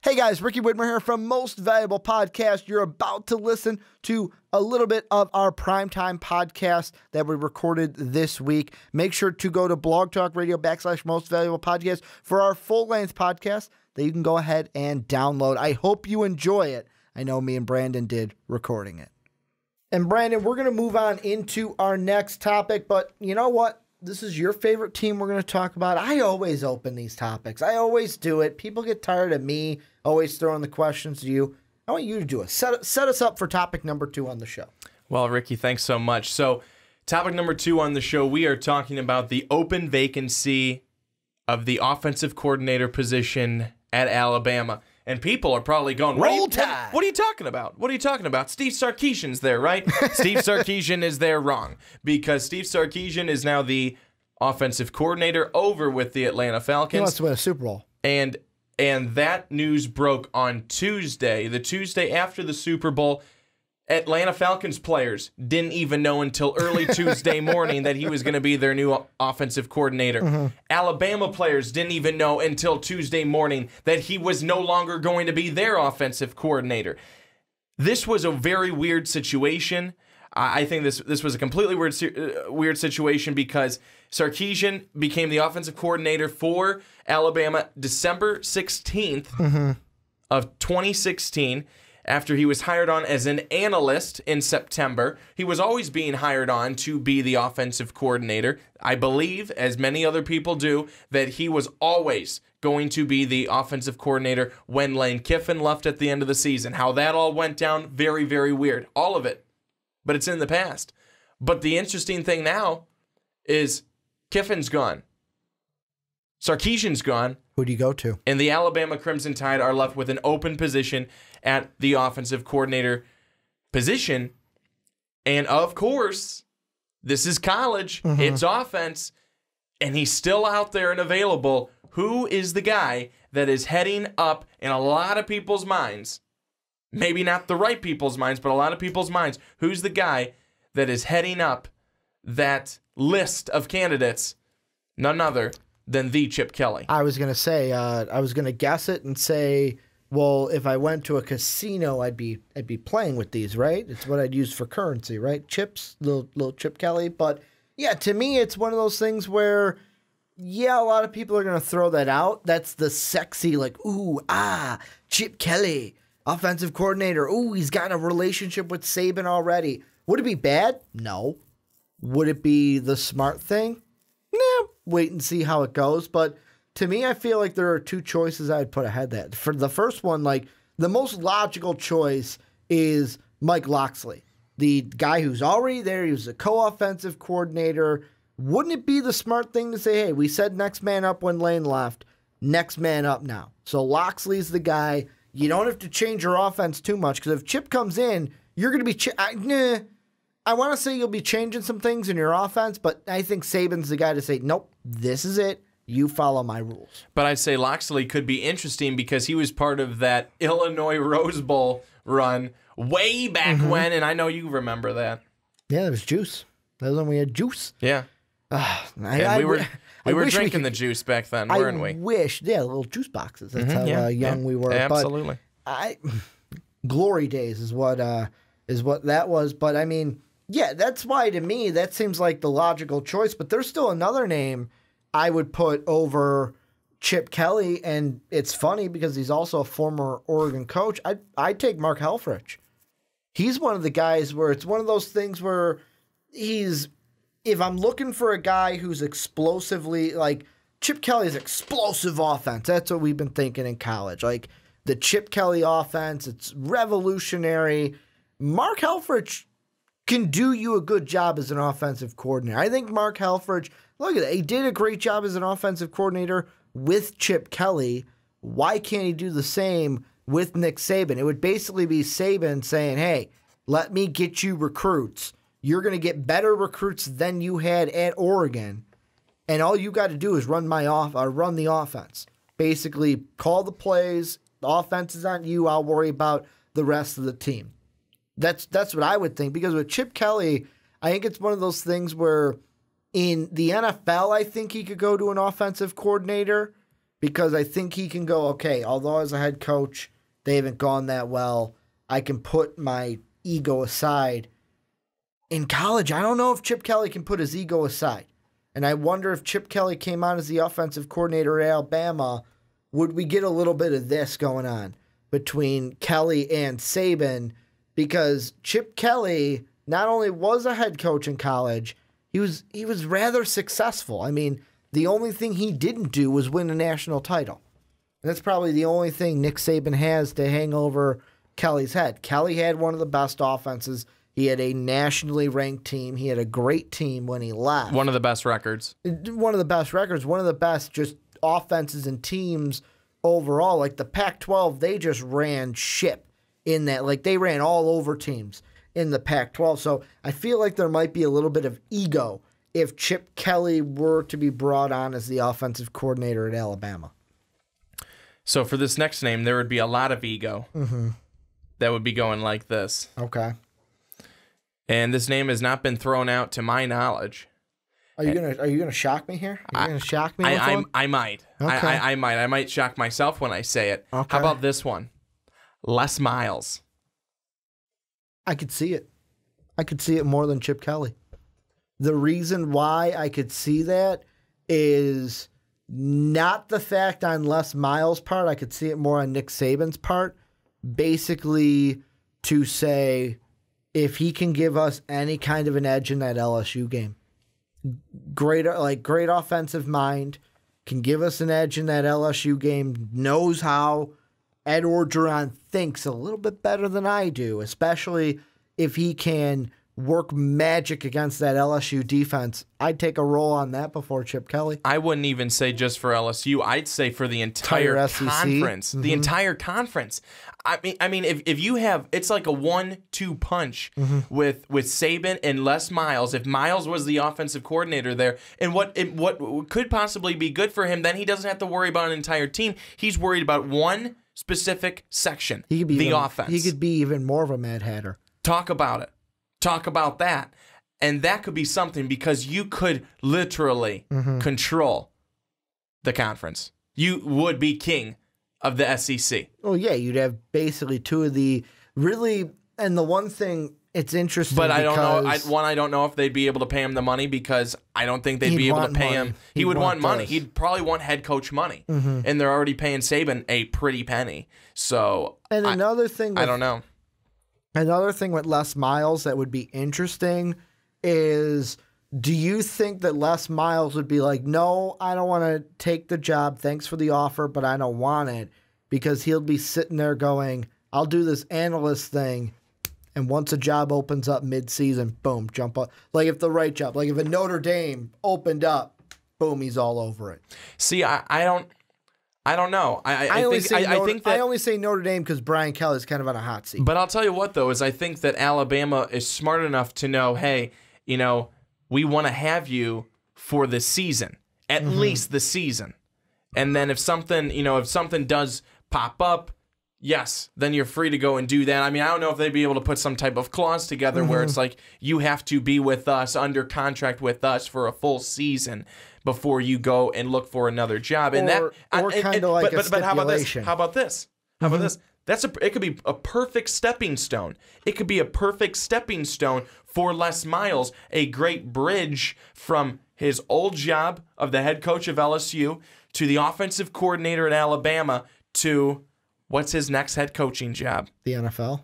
Hey guys, Ricky Widmer here from Most Valuable Podcast. You're about to listen to a little bit of our primetime podcast that we recorded this week. Make sure to go to BlogTalkRadio / Most Valuable Podcast for our full-length podcast that you can go ahead and download. I hope you enjoy it. I know me and Brandon did recording it. And Brandon, we're going to move on into our next topic, but you know what? This is your favorite team we're going to talk about. I always open these topics. I always do it. People get tired of me always throwing the questions to you. I want you to do it. Set us up for topic number 2 on the show. Well, Ricky, thanks so much. So, topic number 2 on the show, we are talking about the open vacancy of the offensive coordinator position at Alabama. And people are probably going, Roll Tide! What are you talking about? What are you talking about? Steve Sarkisian's there, right? Steve Sarkisian is there wrong. Because Steve Sarkisian is now the offensive coordinator over with the Atlanta Falcons. He wants to win a Super Bowl. And that news broke on Tuesday, the Tuesday after the Super Bowl. Atlanta Falcons players didn't even know until early Tuesday morning that he was going to be their new offensive coordinator. Mm-hmm. Alabama players didn't even know until Tuesday morning that he was no longer going to be their offensive coordinator. This was a very weird situation. I think this was a completely weird situation because Sarkisian became the offensive coordinator for Alabama December 16th of 2016. After he was hired on as an analyst in September. He was always being hired on to be the offensive coordinator. I believe, as many other people do, that he was always going to be the offensive coordinator when Lane Kiffin left at the end of the season. How that all went down, very, very weird. All of it. But it's in the past. But the interesting thing now is Kiffin's gone. Sarkisian's gone. Who do you go to? And the Alabama Crimson Tide are left with an open position at the offensive coordinator position. And of course, this is college. It's offense. And he's still out there and available. Who is the guy that is heading up in a lot of people's minds? Maybe not the right people's minds, but a lot of people's minds. Who's the guy that is heading up that list of candidates? None other than the Chip Kelly. I was going to say, I was going to guess it and say, well, if I went to a casino, I'd be playing with these, right? It's what I'd use for currency, right? Chips, little Chip Kelly. But yeah, to me, it's one of those things where, yeah, a lot of people are going to throw that out. That's the sexy, like, ooh, Chip Kelly, offensive coordinator. Ooh, he's got a relationship with Saban already. Would it be bad? No. Would it be the smart thing? Nah, wait and see how it goes. But to me, I feel like there are 2 choices I'd put ahead that. For the first one, like, the most logical choice is Mike Locksley, the guy who's already there. He was a co-offensive coordinator. Wouldn't it be the smart thing to say, hey, we said next man up when Lane left, next man up now? So Locksley's the guy. You don't have to change your offense too much because if Chip comes in, you're going to be I want to say you'll be changing some things in your offense, but I think Saban's the guy to say, nope, this is it. You follow my rules. But I'd say Locksley could be interesting because he was part of that Illinois Rose Bowl run way back when, and I know you remember that. Yeah, there was juice. That was when we had juice. Yeah. We were drinking the juice back then, weren't we? I wish. Yeah, little juice boxes. That's how young we were. Absolutely. But glory days is what that was. But I mean, yeah, that's why to me that seems like the logical choice. But there's still another name I would put over Chip Kelly, and it's funny because he's also a former Oregon coach. I'd take Mark Helfrich. He's one of the guys where it's one of those things where if I'm looking for a guy who's explosively, like Chip Kelly's explosive offense, that's what we've been thinking in college. Like the Chip Kelly offense, it's revolutionary. Mark Helfrich can do you a good job as an offensive coordinator. I think Mark Helfrich, look at that, he did a great job as an offensive coordinator with Chip Kelly. Why can't he do the same with Nick Saban? It would basically be Saban saying, hey, let me get you recruits. You're going to get better recruits than you had at Oregon, and all you got to do is run the offense. Basically, call the plays. The offense is on you. I'll worry about the rest of the team. That's what I would think. Because with Chip Kelly, I think it's one of those things where in the NFL, I think he could go to an offensive coordinator. because I think he can go, okay, although as a head coach, they haven't gone that well, I can put my ego aside. In college, I don't know if Chip Kelly can put his ego aside. And I wonder if Chip Kelly came on as the offensive coordinator at Alabama, would we get a little bit of this going on between Kelly and Saban? Because Chip Kelly not only was a head coach in college, he was rather successful. I mean, the only thing he didn't do was win a national title. And that's probably the only thing Nick Saban has to hang over Kelly's head. Kelly had one of the best offenses. He had a nationally ranked team. He had a great team when he left. One of the best records. One of the best records. One of the best just offenses and teams overall. Like the Pac-12, they just ran ship in that. Like they ran all over teams in the Pac-12. So I feel like there might be a little bit of ego if Chip Kelly were to be brought on as the offensive coordinator at Alabama. So for this next name, there would be a lot of ego that would be going like this. Okay. And this name has not been thrown out to my knowledge. Are you gonna shock me here? Are you gonna shock me? I might. Okay. I might. I might shock myself when I say it. Okay. How about this one? Les Miles. I could see it. I could see it more than Chip Kelly. The reason why I could see that is not the fact on Les Miles' part. I could see it more on Nick Saban's part. Basically, to say, if he can give us any kind of an edge in that LSU game, great offensive mind, can give us an edge in that LSU game, knows how Ed Orgeron thinks a little bit better than I do, especially if he can work magic against that LSU defense. I'd take a roll on that before Chip Kelly. I wouldn't even say just for LSU. I'd say for the entire conference. The entire conference. I mean, if you have, it's like a 1-2 punch with Saban and Les Miles. If Miles was the offensive coordinator there, and what could possibly be good for him, then he doesn't have to worry about an entire team. He's worried about one specific section, the offense. He could be even more of a Mad Hatter. Talk about it. Talk about that. And that could be something because you could literally control the conference. You would be king of the SEC. Oh, yeah. You'd have basically two of the really, and the one thing, it's interesting. But I don't know. I don't know if they'd be able to pay him the money because I don't think they'd be able to pay him. He would want money. He'd probably want head coach money. And they're already paying Saban a pretty penny. So, and another thing, I don't know. Another thing with Les Miles that would be interesting is, do you think that Les Miles would be like, no, I don't want to take the job. Thanks for the offer, but I don't want it, because he'll be sitting there going, I'll do this analyst thing, and once a job opens up mid-season, boom, jump up. Like if the right job, like if a Notre Dame opened up, boom, he's all over it. See, I don't know. I only say Notre Dame because Brian Kelly's kind of on a hot seat. But I'll tell you what, though, is I think that Alabama is smart enough to know, hey, we want to have you for the season, at least the season. And then if something does pop up, yes, then you're free to go and do that. I mean, I don't know if they'd be able to put some type of clause together where it's like, you have to be with us, under contract with us for a full season before you go and look for another job. And but how about this? How about this? It could be a perfect stepping stone. It could be a perfect stepping stone for Les Miles, a great bridge from his old job of the head coach of LSU to the offensive coordinator at Alabama to what's his next head coaching job? The NFL.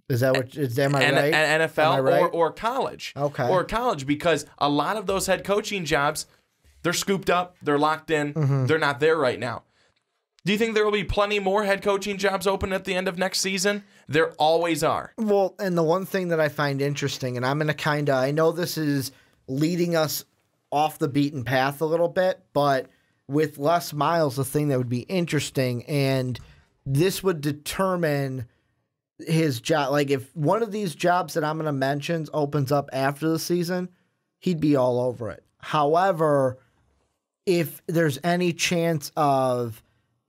Is that what? Am I right? NFL right? or college. Okay. Or college, because a lot of those head coaching jobs, they're scooped up, they're locked in, they're not there right now. Do you think there will be plenty more head coaching jobs open at the end of next season? There always are. Well, and the one thing that I find interesting, and I'm going to I know this is leading us off the beaten path a little bit, but with Les Miles, the thing that would be interesting, and this would determine his job. Like if one of these jobs that I'm going to mention opens up after the season, he'd be all over it. However, if there's any chance of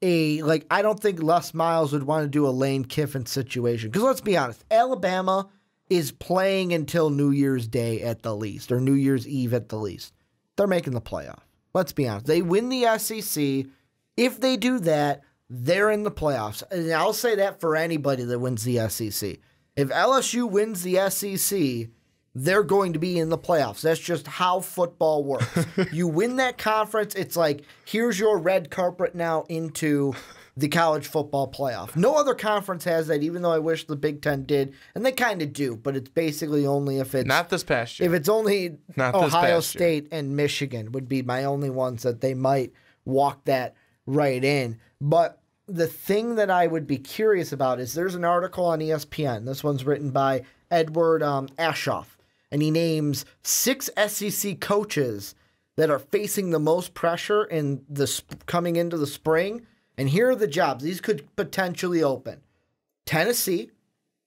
I don't think Les Miles would want to do a Lane Kiffin situation. Because let's be honest, Alabama is playing until New Year's Day at the least, or New Year's Eve at the least. They're making the playoff. Let's be honest. They win the SEC. If they do that, they're in the playoffs. And I'll say that for anybody that wins the SEC. If LSU wins the SEC, they're going to be in the playoffs. That's just how football works. You win that conference, it's like, here's your red carpet now into the college football playoff. No other conference has that, even though I wish the Big Ten did. And they kind of do, but it's basically only if it's... Not this past year. If it's only Ohio State and Michigan would be my only ones that they might walk that right in. But the thing that I would be curious about is there's an article on ESPN. This one's written by Edward Aschoff. And he names 6 SEC coaches that are facing the most pressure in coming into the spring. And here are the jobs. These could potentially open. Tennessee,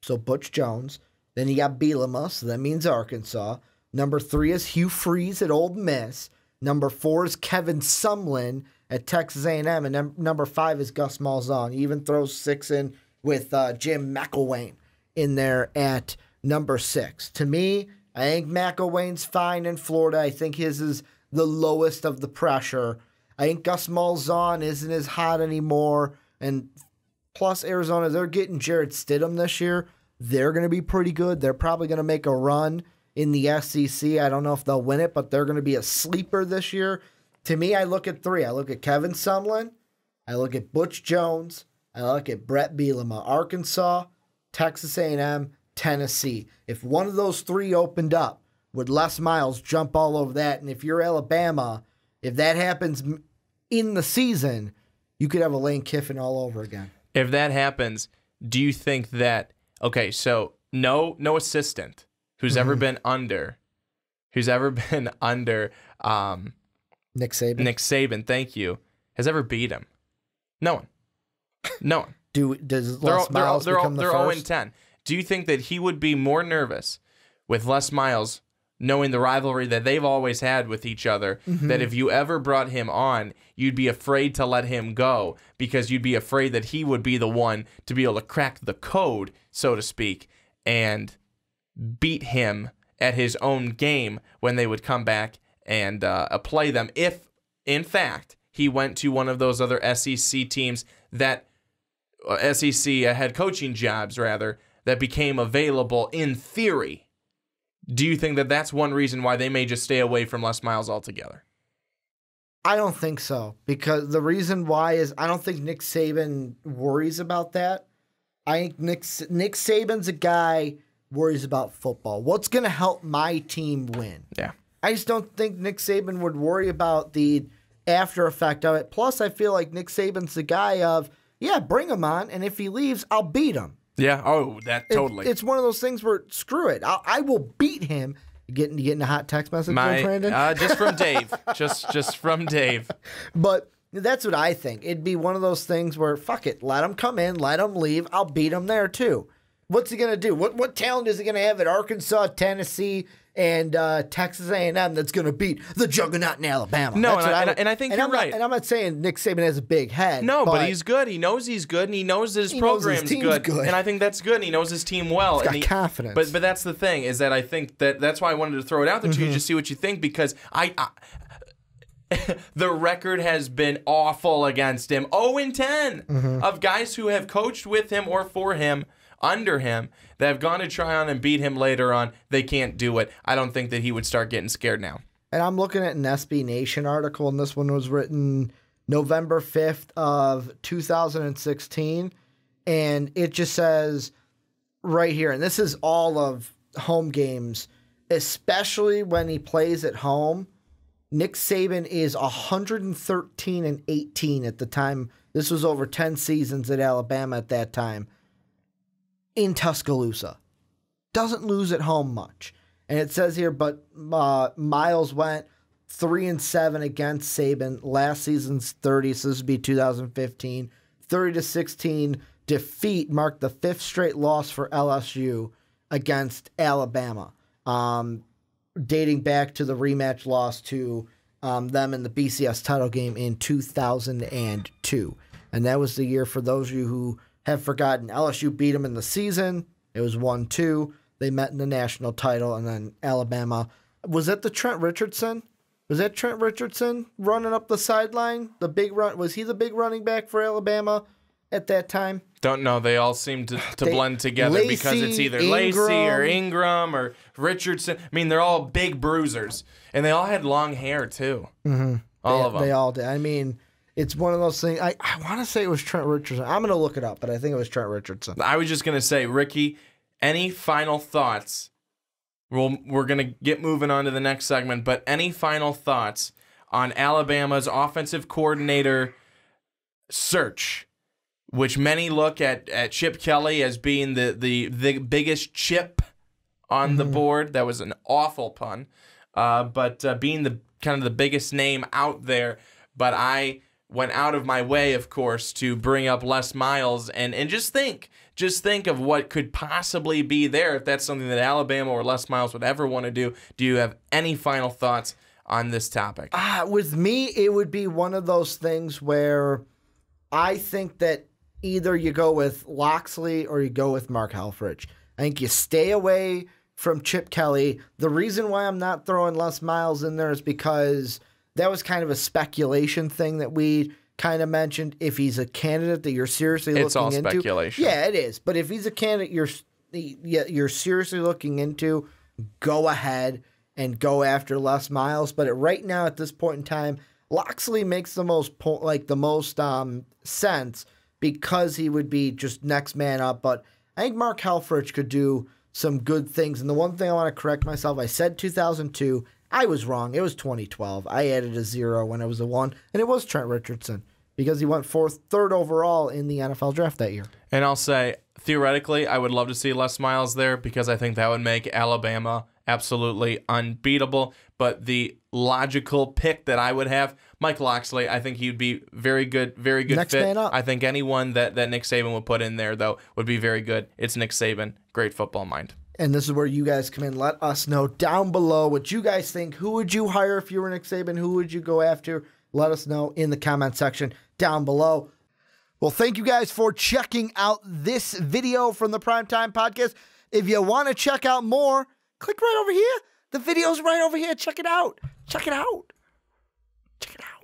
so Butch Jones. Then you got Bielema, so that means Arkansas. Number 3 is Hugh Freeze at Ole Miss. Number 4 is Kevin Sumlin at Texas A&M. And number 5 is Gus Malzahn. He even throws 6 in with Jim McElwain in there at number 6. To me, I think McElwain's fine in Florida. I think his is the lowest of the pressure. I think Gus Malzahn isn't as hot anymore. And plus Arizona, they're getting Jarrett Stidham this year. They're going to be pretty good. They're probably going to make a run in the SEC. I don't know if they'll win it, but they're going to be a sleeper this year. To me, I look at 3. I look at Kevin Sumlin. I look at Butch Jones. I look at Brett Bielema. Arkansas, Texas A&M, Tennessee. If one of those 3 opened up, would Les Miles jump all over that? And if you're Alabama, if that happens in the season, you could have a Lane Kiffin all over again. If that happens, do you think that, okay, so no assistant who's ever been under Nick Saban, thank you, has ever beat him? No one. No one. Does Les Miles become the first? They're 0-10. Do you think that he would be more nervous with Les Miles knowing the rivalry that they've always had with each other, that if you ever brought him on, you'd be afraid to let him go because you'd be afraid that he would be the one to be able to crack the code, so to speak, and beat him at his own game when they would come back and play them if, in fact, he went to one of those other SEC teams that, SEC head coaching jobs, rather, that became available in theory. Do you think that that's one reason why they may just stay away from Les Miles altogether? I don't think so, because the reason why is I don't think Nick Saban worries about that. I think Nick Saban's a guy worries about football. What's going to help my team win? Yeah. I just don't think Nick Saban would worry about the after effect of it. Plus, I feel like Nick Saban's the guy of, yeah, bring him on, and if he leaves, I'll beat him. Yeah. Oh, that totally. It's one of those things where screw it. I will beat him. Getting a hot text message from Brandon? Just from Dave. just from Dave. But that's what I think. It'd be one of those things where fuck it, let him come in, let him leave. I'll beat him there too. What's he gonna do? What talent is he gonna have at Arkansas, Tennessee, and Texas A&M that's gonna beat the juggernaut in Alabama? No, and I think you're right. And I'm not saying Nick Saban has a big head. No, but he's good. He knows he's good, and he knows that his program's good. And I think that's good. And he knows his team well. He's got confidence. But that's the thing, is that I think that's why I wanted to throw it out there to you, just see what you think, because the record has been awful against him. 0-10 of guys who have coached with him or for him, under him, that have gone to try on and beat him later on. They can't do it. I don't think that he would start getting scared now. And I'm looking at an SB Nation article, and this one was written November 5th of 2016, and it just says right here, and this is all of home games, especially when he plays at home, Nick Saban is 113-18 at the time. This was over 10 seasons at Alabama at that time. In Tuscaloosa. Doesn't lose at home much. And it says here, but Miles went 3-7 against Saban. Last season's 30, so this would be 2015. 30-16 defeat marked the 5th straight loss for LSU against Alabama. Dating back to the rematch loss to them in the BCS title game in 2002. And that was the year, for those of you who have forgotten, LSU beat them in the season. It was 1-2. They met in the national title, and then Alabama. Was that the Trent Richardson Was that Trent Richardson running up the sideline? The big run, was he the big running back for Alabama at that time? Don't know. They all seem to blend together because it's either Lacey or Ingram or Richardson. I mean, they're all big bruisers, and they all had long hair too. Mm-hmm. All of them. They all did. I mean, it's one of those things. I want to say it was Trent Richardson. I'm going to look it up, but I think it was Trent Richardson. I was just going to say, Ricky, any final thoughts? We're going to get moving on to the next segment, but any final thoughts on Alabama's offensive coordinator search, which many look at Chip Kelly as being the biggest chip on the board? That was an awful pun, but being the kind of the biggest name out there. But I went out of my way, of course, to bring up Les Miles and just think of what could possibly be there if that's something that Alabama or Les Miles would ever want to do. Do you have any final thoughts on this topic? With me, it would be one of those things where I think that either you go with Loxley or you go with Mark Helfrich. I think you stay away from Chip Kelly. The reason why I'm not throwing Les Miles in there is because that was kind of a speculation thing that we kind of mentioned. If he's a candidate that you're seriously looking into. It's all speculation. Yeah, it is. But if he's a candidate you're seriously looking into, go ahead and go after Les Miles. But right now, at this point in time, Loxley makes the most sense because he would be just next man up. But I think Mark Helfrich could do some good things. And the one thing I want to correct myself, I said 2002. I was wrong. It was 2012. I added a 0 when it was a 1, and it was Trent Richardson because he went third overall in the NFL draft that year. And I'll say, theoretically, I would love to see Les Miles there because I think that would make Alabama absolutely unbeatable. But the logical pick that I would have, Mike Loxley, I think he'd be very good Next fit. man up. I think anyone that Nick Saban would put in there, though, would be very good. It's Nick Saban. Great football mind. And this is where you guys come in. Let us know down below what you guys think. Who would you hire if you were Nick Saban? Who would you go after? Let us know in the comment section down below. Well, thank you guys for checking out this video from the Primetime Podcast. If you want to check out more, click right over here. The video's right over here. Check it out. Check it out. Check it out.